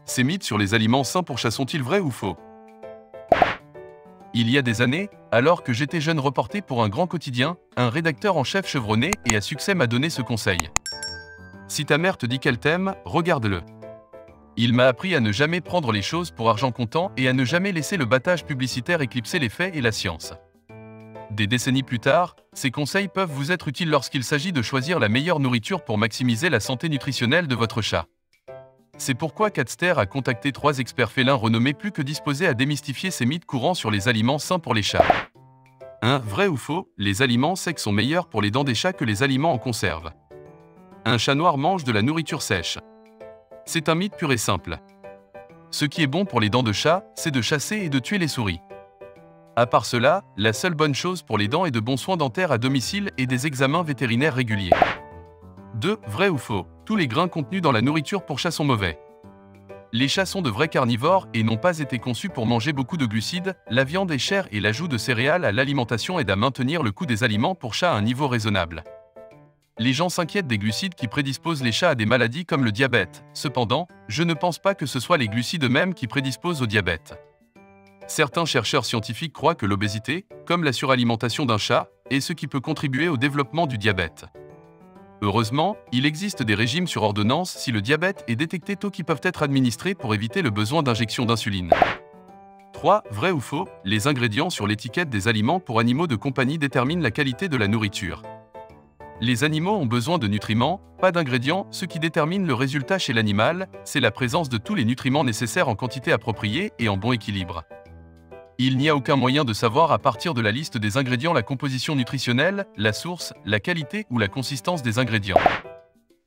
Ces mythes sur les aliments sains pour chats sont-ils vrais ou faux? Il y a des années, alors que j'étais jeune reporter pour un grand quotidien, un rédacteur en chef chevronné et à succès m'a donné ce conseil. Si ta mère te dit qu'elle t'aime, regarde-le. Il m'a appris à ne jamais prendre les choses pour argent comptant et à ne jamais laisser le battage publicitaire éclipser les faits et la science. Des décennies plus tard, ces conseils peuvent vous être utiles lorsqu'il s'agit de choisir la meilleure nourriture pour maximiser la santé nutritionnelle de votre chat. C'est pourquoi Catster a contacté 3 experts félins renommés plus que disposés à démystifier ces mythes courants sur les aliments sains pour les chats. 1. Vrai ou faux, les aliments secs sont meilleurs pour les dents des chats que les aliments en conserve. Un chat noir mange de la nourriture sèche. C'est un mythe pur et simple. Ce qui est bon pour les dents de chat, c'est de chasser et de tuer les souris. À part cela, la seule bonne chose pour les dents est de bons soins dentaires à domicile et des examens vétérinaires réguliers. 2. Vrai ou faux, tous les grains contenus dans la nourriture pour chats sont mauvais. Les chats sont de vrais carnivores et n'ont pas été conçus pour manger beaucoup de glucides, la viande est chère et l'ajout de céréales à l'alimentation aide à maintenir le coût des aliments pour chats à un niveau raisonnable. Les gens s'inquiètent des glucides qui prédisposent les chats à des maladies comme le diabète. Cependant, je ne pense pas que ce soit les glucides eux-mêmes qui prédisposent au diabète. Certains chercheurs scientifiques croient que l'obésité, comme la suralimentation d'un chat, est ce qui peut contribuer au développement du diabète. Heureusement, il existe des régimes sur ordonnance si le diabète est détecté tôt qui peuvent être administrés pour éviter le besoin d'injection d'insuline. 3. Vrai ou faux, les ingrédients sur l'étiquette des aliments pour animaux de compagnie déterminent la qualité de la nourriture. Les animaux ont besoin de nutriments, pas d'ingrédients. Ce qui détermine le résultat chez l'animal, c'est la présence de tous les nutriments nécessaires en quantité appropriée et en bon équilibre. Il n'y a aucun moyen de savoir à partir de la liste des ingrédients la composition nutritionnelle, la source, la qualité ou la consistance des ingrédients.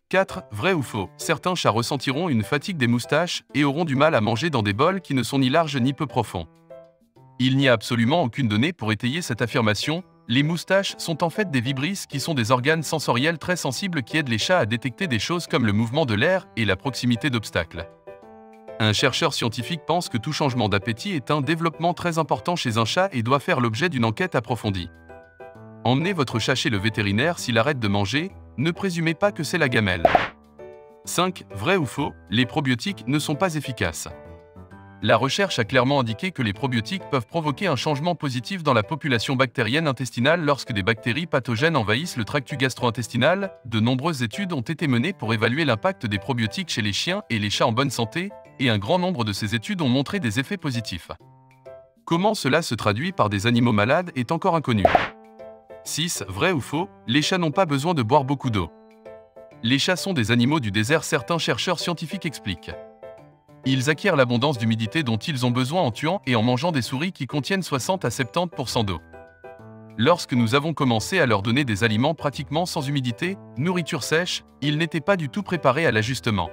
4. Vrai ou faux, certains chats ressentiront une fatigue des moustaches et auront du mal à manger dans des bols qui ne sont ni larges ni peu profonds. Il n'y a absolument aucune donnée pour étayer cette affirmation. Les moustaches sont en fait des vibrisses qui sont des organes sensoriels très sensibles qui aident les chats à détecter des choses comme le mouvement de l'air et la proximité d'obstacles. Un chercheur scientifique pense que tout changement d'appétit est un développement très important chez un chat et doit faire l'objet d'une enquête approfondie. Emmenez votre chat chez le vétérinaire s'il arrête de manger, ne présumez pas que c'est la gamelle. 5. Vrai ou faux, les probiotiques ne sont pas efficaces. La recherche a clairement indiqué que les probiotiques peuvent provoquer un changement positif dans la population bactérienne intestinale lorsque des bactéries pathogènes envahissent le tractus gastro-intestinal. De nombreuses études ont été menées pour évaluer l'impact des probiotiques chez les chiens et les chats en bonne santé, et un grand nombre de ces études ont montré des effets positifs. Comment cela se traduit par des animaux malades est encore inconnu. 6. Vrai ou faux, les chats n'ont pas besoin de boire beaucoup d'eau. Les chats sont des animaux du désert, certains chercheurs scientifiques expliquent. Ils acquièrent l'abondance d'humidité dont ils ont besoin en tuant et en mangeant des souris qui contiennent 60 à 70% d'eau. Lorsque nous avons commencé à leur donner des aliments pratiquement sans humidité, nourriture sèche, ils n'étaient pas du tout préparés à l'ajustement.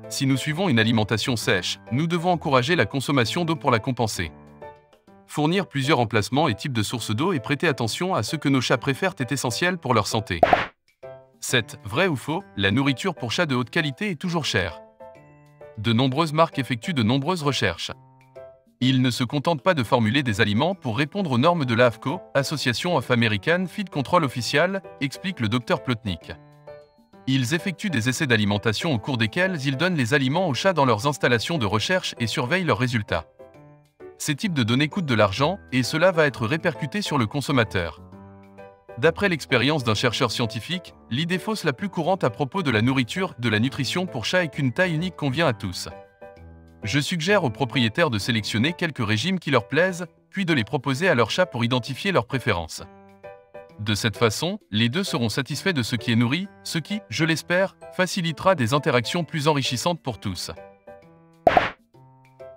Si nous suivons une alimentation sèche, nous devons encourager la consommation d'eau pour la compenser. Fournir plusieurs emplacements et types de sources d'eau et prêter attention à ce que nos chats préfèrent est essentiel pour leur santé. 7. Vrai ou faux, la nourriture pour chats de haute qualité est toujours chère. De nombreuses marques effectuent de nombreuses recherches. Ils ne se contentent pas de formuler des aliments pour répondre aux normes de l'AAFCO, Association of American Feed Control Official, explique le Dr Plotnik. Ils effectuent des essais d'alimentation au cours desquels ils donnent les aliments aux chats dans leurs installations de recherche et surveillent leurs résultats. Ces types de données coûtent de l'argent et cela va être répercuté sur le consommateur. D'après l'expérience d'un chercheur scientifique, l'idée fausse la plus courante à propos de la nourriture, de la nutrition pour chats est qu'une taille unique convient à tous. Je suggère aux propriétaires de sélectionner quelques régimes qui leur plaisent, puis de les proposer à leurs chats pour identifier leurs préférences. De cette façon, les deux seront satisfaits de ce qui est nourri, ce qui, je l'espère, facilitera des interactions plus enrichissantes pour tous.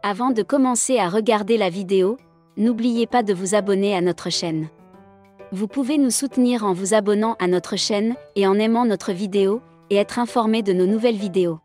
Avant de commencer à regarder la vidéo, n'oubliez pas de vous abonner à notre chaîne. Vous pouvez nous soutenir en vous abonnant à notre chaîne et en aimant notre vidéo, et être informé de nos nouvelles vidéos.